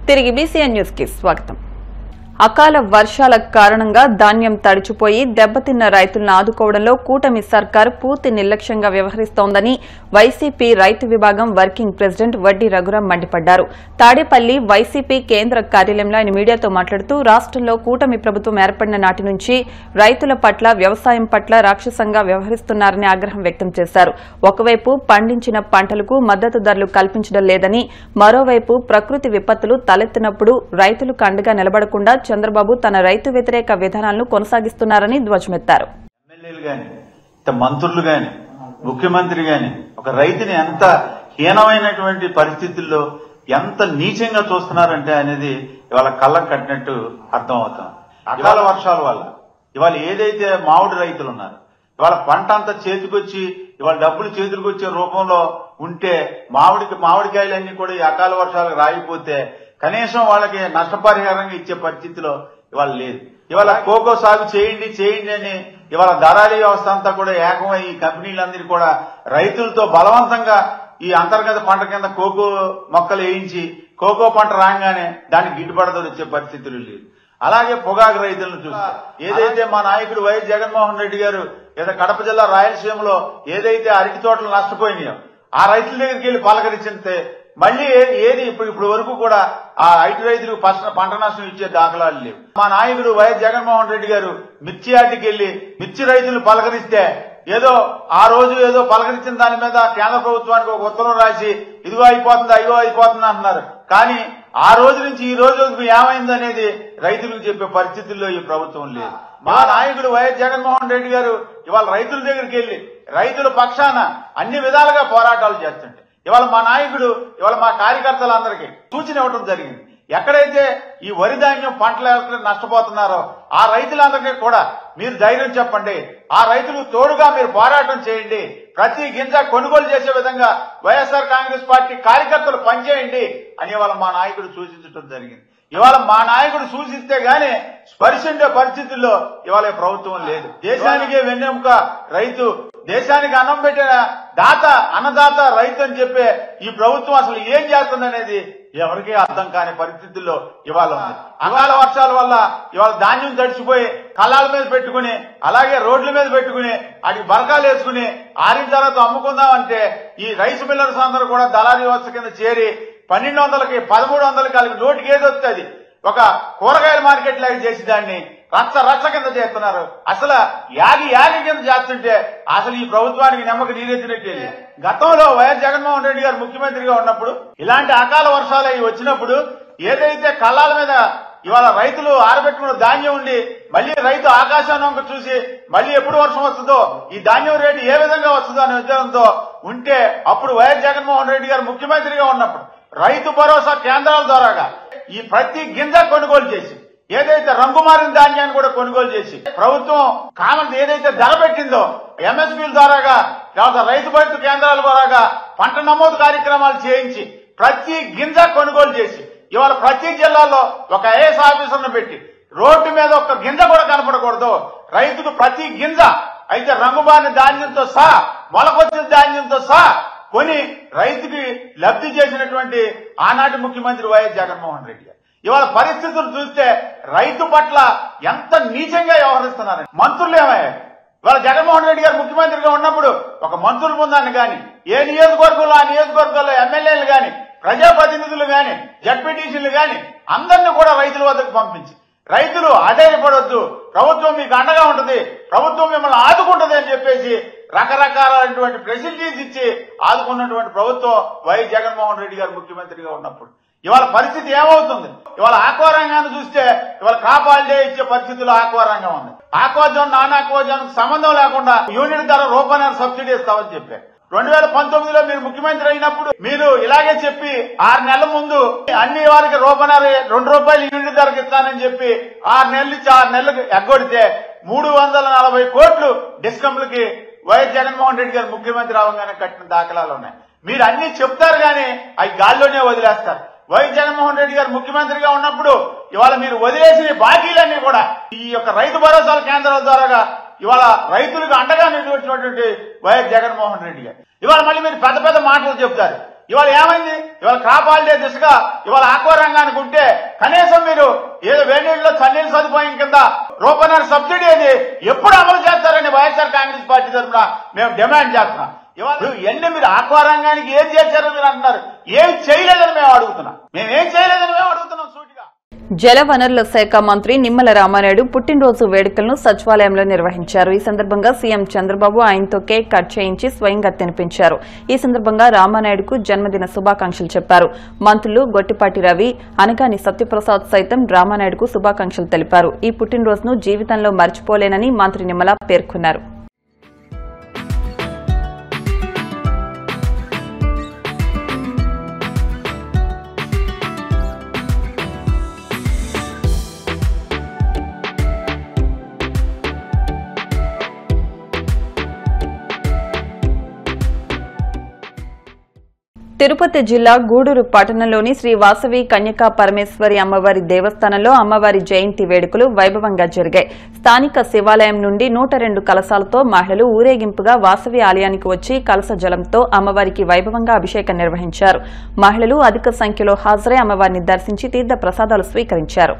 తిరిగి BCN news కి స్వాగతం. అకాల వర్షాల కారణంగా ధాన్యం తడిచిపోయి దెబ్బతిన్న రైతులను ఆదుకోవడంలో కూటమి సర్కార్ పూర్తి నిర్లక్ష్యంగా వ్యవహరిస్తోందని వైసీపీ రైతు విభాగం వర్కింగ్ ప్రెసిడెంట్ వడ్డీ రఘురాం మండిపడ్డారు. తాడేపల్లి వైసీపీ కేంద్ర కార్యాలయంలో ఆయన మీడియాతో మాట్లాడుతూ రాష్ట్రంలో కూటమి ప్రభుత్వం ఏర్పడిన నాటి నుంచి రైతుల పట్ల వ్యవసాయం పట్ల రాక్షసంగా వ్యవహరిస్తున్నారని ఆగ్రహం వ్యక్తం చేశారు. ఒకవైపు పండించిన పంటలకు మద్దతు ధరలు కల్పించడం లేదని, మరోవైపు ప్రకృతి విపత్తులు తలెత్తినప్పుడు రైతులకు అండగా నిలబడకుండా చంద్రబాబు తన రైతు వ్యతిరేక విధానాలను కొనసాగిస్తున్నారని ధ్వజమెత్తారు. ఎమ్మెల్యేలు గాని, మంత్రులు గాని, ముఖ్యమంత్రి గాని ఒక రైతుని ఎంత హీనమైనటువంటి పరిస్థితుల్లో ఎంత నీచంగా చూస్తున్నారంటే అనేది ఇవాళ కళ్ళం కట్టినట్టు అర్థం అవుతాం. అకాల వర్షాల వల్ల ఇవాళ ఏదైతే మామిడి రైతులు ఉన్నారు, ఇవాళ పంట అంతా చేతికొచ్చి ఇవాళ డబ్బులు చేతులకు వచ్చే రూపంలో ఉంటే మామిడికాయలన్నీ కూడా ఈ అకాల వర్షాలకు రాయిపోతే కనీసం వాళ్ళకి నష్టపరిహారంగా ఇచ్చే పరిస్థితిలో ఇవాళ లేదు. ఇవాళ కోకో సాగు చేయండి అని ఇవాళ దళారీ వ్యవస్థ అంతా కూడా ఏకమై ఈ కంపెనీలందరూ కూడా రైతులతో బలవంతంగా ఈ అంతర్గత పంట కింద కోకో మొక్కలు వేయించి కోకో పంట రాగానే దానికి గిట్టుబాటు వచ్చే పరిస్థితులు లేదు. అలాగే పొగాకు రైతులను చూస్తే ఏదైతే మా నాయకుడు వైఎస్ జగన్మోహన్ రెడ్డి గారు ఏదో కడప జిల్లా రాయలసీమలో ఏదైతే అరటి తోటలు నష్టపోయినాయో ఆ రైతుల దగ్గరికి వెళ్లి పలకరించితే మళ్లీ ఏది ఇప్పుడు వరకు కూడా ఆ ఐటీ రైతులకు పంట నష్టం ఇచ్చే దాఖలాలు లేవు. మా నాయకుడు వైఎస్ జగన్మోహన్ రెడ్డి గారు మిర్చి యార్డుకి వెళ్లి మిర్చి రైతులు పలకరిస్తే ఏదో ఆ రోజు ఏదో పలకరించిన దాని మీద కేంద్ర ప్రభుత్వానికి ఒక ఉత్తరం రాసి ఇదిగో అయిపోతుంది అయ్యో అయిపోతుంది అంటున్నారు. కానీ ఆ రోజు నుంచి ఈ రోజు ఏమైంది అనేది రైతులకు చెప్పే పరిస్థితుల్లో ఈ ప్రభుత్వం లేదు. మా నాయకుడు వైఎస్ జగన్మోహన్ రెడ్డి గారు ఇవాళ రైతుల దగ్గరికి వెళ్లి రైతుల పక్షాన అన్ని విధాలుగా పోరాటాలు చేస్తుంటే ఇవాళ మా నాయకుడు ఇవాళ మా కార్యకర్తలందరికీ సూచన ఇవ్వడం జరిగింది. ఎక్కడైతే ఈ వరి ధాన్యం పంటలు నష్టపోతున్నారో ఆ రైతులందరికీ కూడా మీరు ధైర్యం చెప్పండి, ఆ రైతులకు తోడుగా మీరు పోరాటం చేయండి, ప్రతి గింజ కొనుగోలు చేసే విధంగా వైఎస్ఆర్ కాంగ్రెస్ పార్టీ కార్యకర్తలు పనిచేయండి అని ఇవాళ మా నాయకుడు సూచించడం జరిగింది. ఇవాళ మా నాయకుడు సూచిస్తే గానీ స్పర్శించే పరిస్థితుల్లో ఇవాళ ప్రభుత్వం లేదు. దేశానికే వెన్నెముక రైతు, దేశానికి అన్నం పెట్టిన దాత అన్నదాత రైతు అని చెప్పే ఈ ప్రభుత్వం అసలు ఏం చేస్తుందనేది ఎవరికీ అర్థం కాని పరిస్థితుల్లో ఇవాళ ఉంది. అకాల వర్షాల వల్ల ఇవాళ ధాన్యం తడిచిపోయి కళ్ళాల మీద పెట్టుకుని అలాగే రోడ్ల మీద పెట్టుకుని అడిగి బరకాలు వేసుకుని ఆరిన తర్వాత అమ్ముకుందామంటే ఈ రైస్ మిల్లర్స్ అందరూ కూడా దళారీ వ్యవస్థ కింద చేరి 1200కి 1300 కలిపి నోటికి ఏదొస్తుంది ఒక కూరగాయల మార్కెట్ లాగా చేసి దాన్ని రచ్చ కింద చేస్తున్నారు. అసలు యాగి కింద చేస్తుంటే అసలు ఈ ప్రభుత్వానికి నమ్మకం నీరెత్తినట్టే. గతంలో వైఎస్ జగన్మోహన్ రెడ్డి గారు ముఖ్యమంత్రిగా ఉన్నప్పుడు ఇలాంటి అకాల వర్షాలు అవి వచ్చినప్పుడు ఏదైతే కళ్ళాల మీద ఇవాళ రైతులు ఆరబెట్టుకున్న ధాన్యం ఉండి మళ్లీ రైతు ఆకాశాన్ని చూసి మళ్లీ ఎప్పుడు వర్షం వస్తుందో ఈ ధాన్యం రేటు ఏ విధంగా వస్తుందో అనే ఉద్దేశంతో ఉంటే అప్పుడు వైఎస్ జగన్మోహన్ రెడ్డి గారు ముఖ్యమంత్రిగా ఉన్నప్పుడు రైతు భరోసా కేంద్రాల ద్వారాగా ఈ ప్రతి గింజ కొనుగోలు చేసి ఏదైతే రంగుమారిన ధాన్యాన్ని కూడా కొనుగోలు చేసి ప్రభుత్వం కామన్ ఏదైతే ధర పెట్టిందో ఎంఎస్పీల ద్వారాగా లేదా రైతు భరోసా కేంద్రాల ద్వారాగా పంట నమోదు కార్యక్రమాలు చేయించి ప్రతి గింజ కొనుగోలు చేసి ఇవాళ ప్రతి జిల్లాలో ఒక ఐఏఎస్ ఆఫీసర్ను పెట్టి రోడ్డు మీద ఒక గింజ కూడా కనపడకూడదు, రైతుకు ప్రతి గింజ అయితే రంగుమారిన ధాన్యంతో సహా మొలకొచ్చిన ధాన్యంతో సహా కొని రైతుకి లబ్ధి చేసినటువంటి ఆనాటి ముఖ్యమంత్రి వైఎస్ జగన్మోహన్ రెడ్డి గారు ఇవాళ పరిస్థితులు చూస్తే రైతు పట్ల ఎంత నీచంగా వ్యవహరిస్తున్నారు. మంత్రులు ఏమయ్యారు? ఇవాళ జగన్మోహన్ రెడ్డి గారు ముఖ్యమంత్రిగా ఉన్నప్పుడు ఒక మంత్రుల బృందాన్ని గాని ఏ నియోజకవర్గంలో ఆ నియోజకవర్గాల్లో ఎమ్మెల్యేలు గాని ప్రజాప్రతినిధులు గాని జడ్పీటీసీలు గాని అందరినీ కూడా రైతుల వద్దకు పంపించి రైతులు ఆధారపడొద్దు, ప్రభుత్వం మీకు అండగా ఉంటుంది, ప్రభుత్వం మిమ్మల్ని ఆదుకుంటుంది అని చెప్పేసి రకరకాలైనటువంటి ఫెసిలిటీస్ ఇచ్చి ఆదుకున్నటువంటి ప్రభుత్వం వైఎస్ జగన్మోహన్ రెడ్డి గారు ముఖ్యమంత్రిగా ఉన్నప్పుడు ఇవాళ పరిస్థితి ఏమవుతుంది? ఇవాళ ఆక్వా రంగాన్ని చూస్తే ఇవాళ కాపాల్డే ఇచ్చే పరిస్థితుల్లో ఆక్వా రంగం ఉంది. ఆక్వాజోన్ నాన్ ఆక్వాజోన్ సంబంధం లేకుండా యూనిట్ ధర రూపాయల సబ్సిడీ ఇస్తామని చెప్పారు. 2019లో మీరు ముఖ్యమంత్రి అయినప్పుడు మీరు ఇలాగే చెప్పి 6 నెలల ముందు అన్ని వారికి ₹2 యూనిట్ ధరకు ఇస్తానని చెప్పి 6 నెలలు ఇచ్చి 6 నెలలకు ఎగ్గొడితే 340 కోట్లు డిస్కంలకి వైఎస్ జగన్మోహన్ రెడ్డి గారు ముఖ్యమంత్రి అవగానే కట్టిన దాఖలాలు ఉన్నాయి. మీరు అన్ని చెప్తారు గానీ అవి గాల్లోనే వదిలేస్తారు. వైఎస్ జగన్మోహన్ రెడ్డి గారు ముఖ్యమంత్రిగా ఉన్నప్పుడు ఇవాళ మీరు వదిలేసిన బాకీలన్నీ కూడా ఈ యొక్క రైతు భరోసా కేంద్రాల ద్వారాగా ఇవాళ రైతులకు అండగా నిలబెట్టినటువంటి వైఎస్ జగన్మోహన్ రెడ్డి గారు ఇవాళ మళ్ళీ మీరు పెద్ద పెద్ద మాటలు చెప్తారు. ఇవాళ ఏమైంది? ఇవాళ కాపాడే దిశగా ఇవాళ ఆక్వా రంగానికి ఉంటే కనీసం మీరు ఏదో వేణీళ్ళలో చన్నీళ్ళ సదుపాయం కింద రూపాయల సబ్సిడీ అది ఎప్పుడు అమలు చేస్తారని వైఎస్ఆర్ కాంగ్రెస్ పార్టీ తరఫున మేము డిమాండ్ చేస్తున్నాం. ఇవాళ ఇవన్నీ మీరు ఆక్వా రంగానికి ఏం చేశారని మీరు అంటున్నారు. ఏం చేయలేదని మేము అడుగుతున్నాం. సూటిగా. జలవనరుల శాఖ మంత్రి నిమ్మల రామానాయుడు పుట్టినరోజు వేడుకలను సచివాలయంలో నిర్వహించారు. ఈ సందర్భంగా సీఎం చంద్రబాబు ఆయనతో కేక్ కట్ చేయించి స్వయంగా తినిపించారు. ఈ సందర్భంగా రామానాయుడుకు జన్మదిన శుభాకాంక్షలు చెప్పారు. మంత్రులు గొట్టిపాటి రవి, అనగాని సత్యప్రసాద్ సైతం రామానాయుడుకు శుభాకాంక్షలు తెలిపారు. ఈ పుట్టినరోజును జీవితంలో మర్చిపోలేనని మంత్రి నిమ్మల పేర్కొన్నారు. తిరుపతి జిల్లా గూడూరు పట్టణంలోని శ్రీ వాసవి కన్యకా పరమేశ్వరి అమ్మవారి దేవస్థానంలో అమ్మవారి జయంతి వేడుకలు వైభవంగా జరిగాయి. స్థానిక శివాలయం నుండి 102 కలశాలతో మహిళలు ఊరేగింపుగా వాసవి ఆలయానికి వచ్చి కలశ జలంతో అమ్మవారికి వైభవంగా అభిషేకం నిర్వహించారు. మహిళలు అధిక సంఖ్యలో హాజరై అమ్మవారిని దర్శించి తీర్థ ప్రసాదాలు స్వీకరించారు.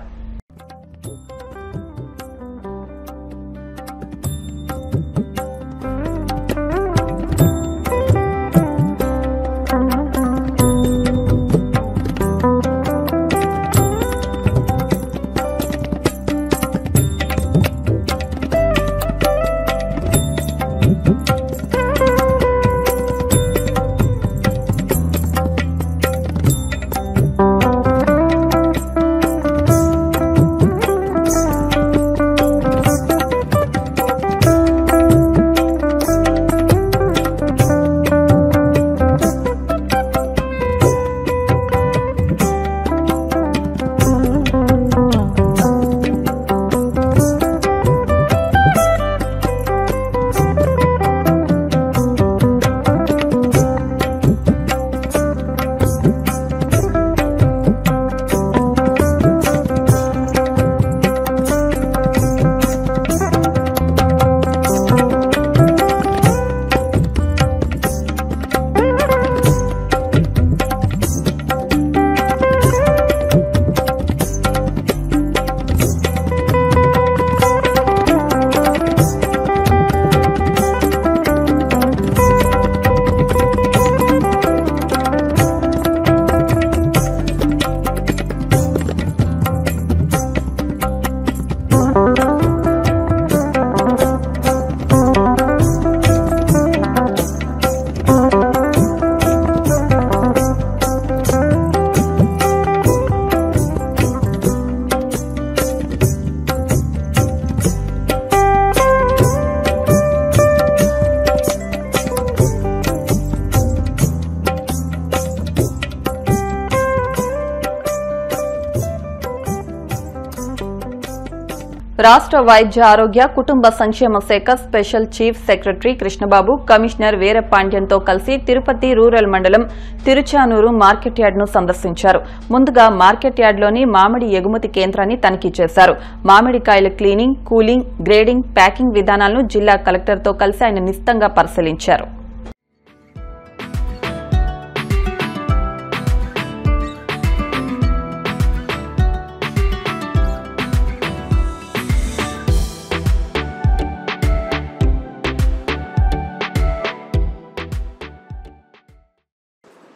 రాష్ట్ర వైద్య ఆరోగ్య కుటుంబ సంక్షేమ శాఖ special chief secretary Krishnababu commissioner వీరపాండ్యంతో కలిసి తిరుపతి రూరల్ మండలం తిరుచానూరు మార్కెట్ యార్డును సందర్శించారు. ముందుగా మార్కెట్ యార్డులోని మామిడి ఎగుమతి కేంద్రాన్ని తనిఖీ చేశారు. మామిడికాయల క్లీనింగ్, కూలింగ్, గ్రేడింగ్, ప్యాకింగ్ విధానాలను జిల్లా కలెక్టర్తో కలిసి ఆయన నిశితంగా పరిశీలించారు.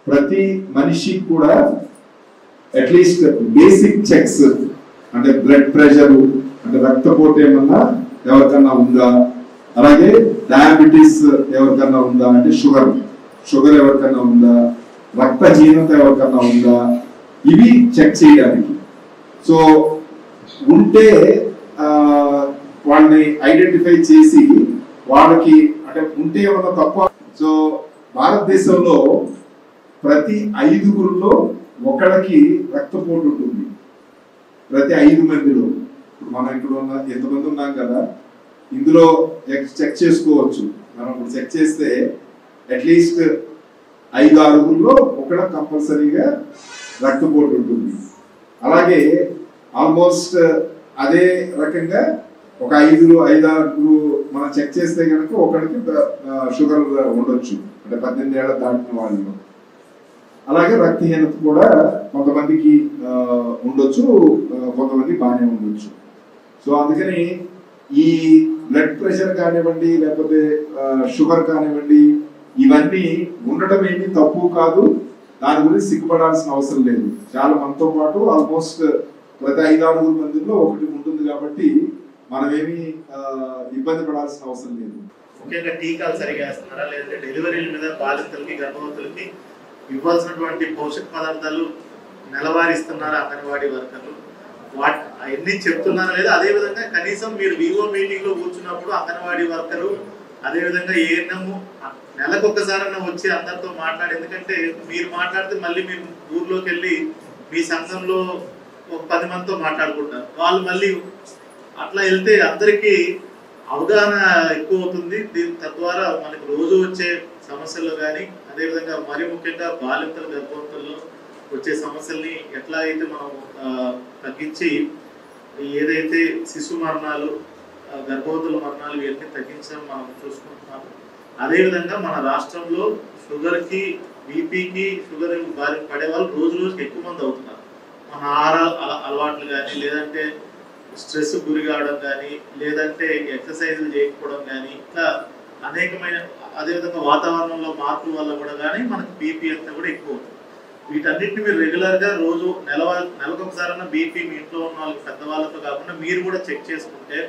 ప్రతి మనిషి కూడా అట్లీస్ట్ బేసిక్ చెక్స్ అంటే బ్లడ్ ప్రెషర్ అంటే రక్తపోటు ఏమన్నా ఎవరికన్నా ఉందా, అలాగే డయాబెటీస్ ఎవరికన్నా ఉందా అంటే షుగర్ ఎవరికన్నా ఉందా, రక్తహీనత ఎవరికన్నా ఉందా, ఇవి చెక్ చేయడానికి. సో ఉంటే వాళ్ళని ఐడెంటిఫై చేసి వాళ్ళకి అంటే ఉంటే ఏమన్నా తప్ప. సో భారతదేశంలో ప్రతి 5గురిలో ఒకళ్ళకి రక్తపోటు ఉంటుంది. ప్రతి 5 మందిలో. మనం ఇక్కడ ఉన్న ఎంతమంది ఉన్నాం కదా, ఇందులో చెక్ చేసుకోవచ్చు. మనం ఇప్పుడు చెక్ చేస్తే అట్లీస్ట్ 5-6గురిలో ఒకళ్ళ కంపల్సరీగా రక్తపోటు ఉంటుంది. అలాగే ఆల్మోస్ట్ అదే రకంగా ఒక 5-6 మనం చెక్ చేస్తే కనుక ఒకరికి షుగర్ ఉండొచ్చు, అంటే 18 ఏళ్ల దాటిన వాళ్ళు. అలాగే రక్తహీనత కూడా కొంతమందికి ఉండొచ్చు, కొంతమంది బాగానే ఉండొచ్చు. సో అందుకని ఈ బ్లడ్ ప్రెషర్ కానివ్వండి, లేకపోతే షుగర్ కానివ్వండి, ఇవన్నీ ఉండటం ఏమీ తప్పు కాదు. దాని గురించి సిగ్గుపడాల్సిన అవసరం లేదు. చాలా మనతో పాటు ఆల్మోస్ట్ ప్రతి 5-6 మందిలో ఒకటి ఉంటుంది కాబట్టి మనమేమి ఇబ్బంది పడాల్సిన అవసరం లేదు. ముఖ్యంగా టీకాలు సరిగా వేస్తున్నారా, లేదంటే డెలివరీల మీద బాలింతలకి గర్భవతులకి ఇవ్వాల్సినటువంటి పోషక పదార్థాలు నెలవారిస్తున్నారా అంగన్వాడీ వర్కర్లు, అవన్నీ చెప్తున్నారా లేదా? అదేవిధంగా కనీసం మీరు వివో మీటింగ్ లో కూర్చున్నప్పుడు అంగన్వాడీ వర్కరు అదేవిధంగా ఏఎన్ఎం నెలకు ఒక్కసారన్నా వచ్చి అందరితో మాట్లాడి, ఎందుకంటే మీరు మాట్లాడితే మళ్ళీ మీరు ఊర్లోకి వెళ్ళి మీ సంఘంలో ఒక 10 మందితో మాట్లాడుకుంటారు. వాళ్ళు మళ్ళీ అట్లా వెళ్తే అందరికీ అవగాహన ఎక్కువ అవుతుంది. తద్వారా మనకు రోజు వచ్చే సమస్యలు కానీ, అదేవిధంగా మరీ ముఖ్యంగా బాలింతల గర్భవతుల్లో వచ్చే సమస్యల్ని ఎట్లా అయితే మనం తగ్గించి ఏదైతే శిశు మరణాలు, గర్భవతుల మరణాలు ఇవన్నీ తగ్గించడం మనం చూసుకుంటున్నాము. అదేవిధంగా మన రాష్ట్రంలో షుగర్కి, బీపీకి, షుగర్ బారిన పడే వాళ్ళు రోజు రోజుకి ఎక్కువ మంది అవుతున్నారు. మన ఆహార అలవాట్లు కానీ, లేదంటే స్ట్రెస్ గురి కావడం కానీ, లేదంటే ఎక్సర్సైజులు చేయకపోవడం కానీ, ఇట్లా అనేకమైన, అదేవిధంగా వాతావరణంలో మార్పుల వల్ల కూడా కానీ మనకు బీపీ అంతా కూడా ఎక్కువ అవుతుంది. వీటన్నిటిని మీరు రెగ్యులర్గా రోజు నెలకొకసారన్నా బీపీ మీ ఇంట్లో ఉన్న వాళ్ళకి, పెద్దవాళ్ళతో కాకుండా మీరు కూడా చెక్ చేసుకుంటే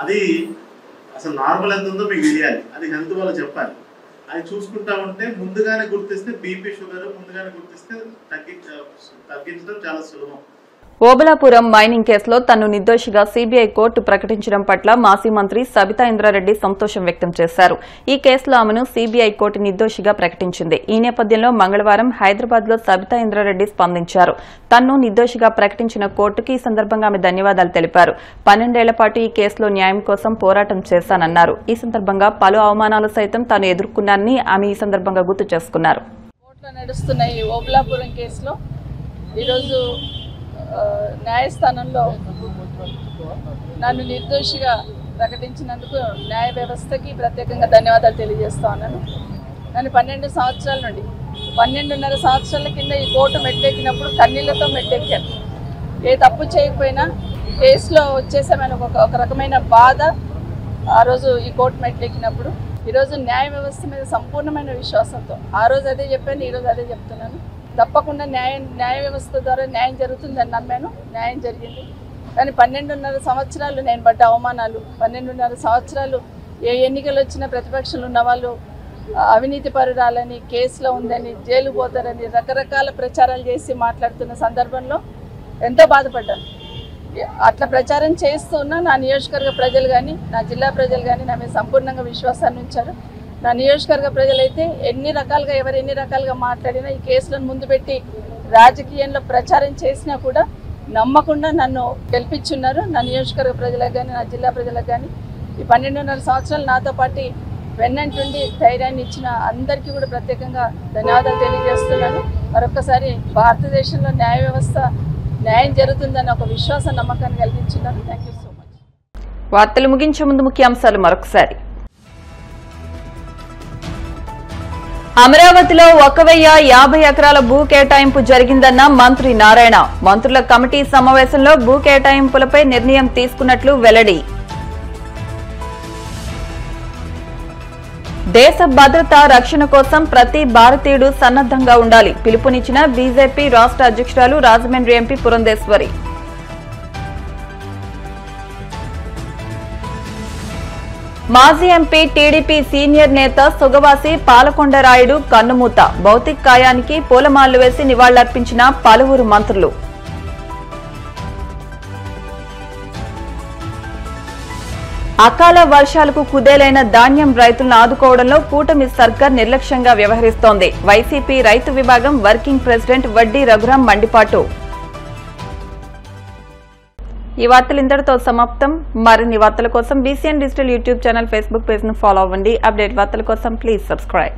అది అసలు నార్మల్ ఎంత ఉందో మీకు తెలియాలి. అది హెల్త్ వాళ్ళు చెప్పాలి. అది చూసుకుంటా ఉంటే ముందుగానే గుర్తిస్తే బీపీ, షుగర్ ముందుగానే గుర్తిస్తే తగ్గించడం చాలా సులభం. ఓబలాపురం మైనింగ్ కేసులో తన్ను నిర్దోషిగా సీబీఐ కోర్టు ప్రకటించడం పట్ల మాజీ మంత్రి సబితా ఇంద్రారెడ్డి సంతోషం వ్యక్తం చేశారు. ఈ కేసులో ఆమెను సీబీఐ కోర్టు నిర్దోషిగా ప్రకటించింది. ఈ నేపథ్యంలో మంగళవారం హైదరాబాద్ లో సబితా ఇంద్రారెడ్డి స్పందించారు. తన్ను నిర్దోషిగా ప్రకటించిన కోర్టుకి ఈ సందర్భంగా ఆమె ధన్యవాదాలు తెలిపారు. 12 ఏళ్ల పాటు ఈ కేసులో న్యాయం కోసం పోరాటం చేశానన్నారు. ఈ సందర్భంగా పలు అవమానాలు సైతం తాను ఎదుర్కొన్నానని ఆమె ఈ సందర్భంగా గుర్తు చేసుకున్నారు. న్యాయస్థానంలో నన్ను నిర్దోషిగా ప్రకటించినందుకు న్యాయ వ్యవస్థకి ప్రత్యేకంగా ధన్యవాదాలు తెలియజేస్తా ఉన్నాను. నన్ను 12 సంవత్సరాల నుండి 12.5 సంవత్సరాల కింద ఈ కోర్టు మెట్లెక్కినప్పుడు కన్నీళ్లతో మెట్లెక్కాను. ఏ తప్పు చేయకపోయినా కేసులో వచ్చేసామని ఒక రకమైన బాధ ఆ రోజు ఈ కోర్టు మెట్లెక్కినప్పుడు. ఈరోజు న్యాయ వ్యవస్థ మీద సంపూర్ణమైన విశ్వాసంతో ఆ రోజు అదే చెప్పాను, ఈరోజు అదే చెప్తున్నాను. తప్పకుండా న్యాయ వ్యవస్థ ద్వారా న్యాయం జరుగుతుందని నమ్మాను. న్యాయం జరిగింది. కానీ 12.5 సంవత్సరాలు నేను పడ్డ అవమానాలు, 12.5 సంవత్సరాలు ఏ ఎన్నికలు వచ్చినా ప్రతిపక్షాలు ఉన్న వాళ్ళు అవినీతి పరురాలని, కేసులో ఉందని, జైలు పోతారని రకరకాల ప్రచారాలు చేసి మాట్లాడుతున్న సందర్భంలో ఎంతో బాధపడ్డాను. అట్లా ప్రచారం చేస్తున్నా నా నియోజకవర్గ ప్రజలు కానీ, నా జిల్లా ప్రజలు కానీ నా మీద సంపూర్ణంగా విశ్వాసాన్ని ఉంచారు. నా నియోజకవర్గ ప్రజలైతే ఎవరు ఎన్ని రకాలుగా మాట్లాడినా, ఈ కేసులను ముందు పెట్టి రాజకీయంలో ప్రచారం చేసినా కూడా నమ్మకుండా నన్ను గెలిపించున్నారు. నా నియోజకవర్గ ప్రజలకు కానీ, నా జిల్లా ప్రజలకు కానీ, ఈ 12.5 సంవత్సరాలు నాతో పాటు వెన్నంటుండి ధైర్యాన్ని ఇచ్చిన అందరికీ కూడా ప్రత్యేకంగా ధన్యవాదాలు తెలియజేస్తున్నాను. మరొకసారి భారతదేశంలో న్యాయ వ్యవస్థ న్యాయం జరుగుతుందని ఒక విశ్వాస నమ్మకాన్ని కలిగించున్నాను. Thank you so much. వార్తలు ముగించే ముందు ముఖ్యాంశాలు మరొకసారి. అమరావతిలో 1050 ఎకరాల భూ కేటాయింపు జరిగిందన్న మంత్రి నారాయణ. మంత్రుల కమిటీ సమావేశంలో భూ కేటాయింపులపై నిర్ణయం తీసుకున్నట్లు వెల్లడి. దేశ భద్రత రక్షణ కోసం ప్రతి భారతీయుడు సన్నద్ధంగా ఉండాలి. పిలుపునిచ్చిన బీజేపీ రాష్ట్ర అధ్యక్షురాలు రాజమండ్రి ఎంపీ పురంధేశ్వరి. మాజీ ఎంపీ టీడీపీ సీనియర్ నేత సుగవాసి పాలకొండరాయుడు కన్నుమూత. భౌతిక కాయానికి పూలమాలలు వేసి నివాళులర్పించిన పలువురు మంత్రులు. అకాల వర్షాలకు కుదేలైన ధాన్యం రైతులను ఆదుకోవడంలో కూటమి సర్కార్ నిర్లక్ష్యంగా వ్యవహరిస్తోంది. వైసీపీ రైతు విభాగం వర్కింగ్ ప్రెసిడెంట్ వడ్డీ రఘురాం మండిపాటు. ఈ వార్తలు ఇంతటితో సమాప్తం. మరిన్ని వార్తల కోసం BCN digital YouTube channel, Facebook page ను ఫాలో అవ్వండి. అప్డేట్ వార్తల కోసం ప్లీజ్ సబ్స్క్రైబ్.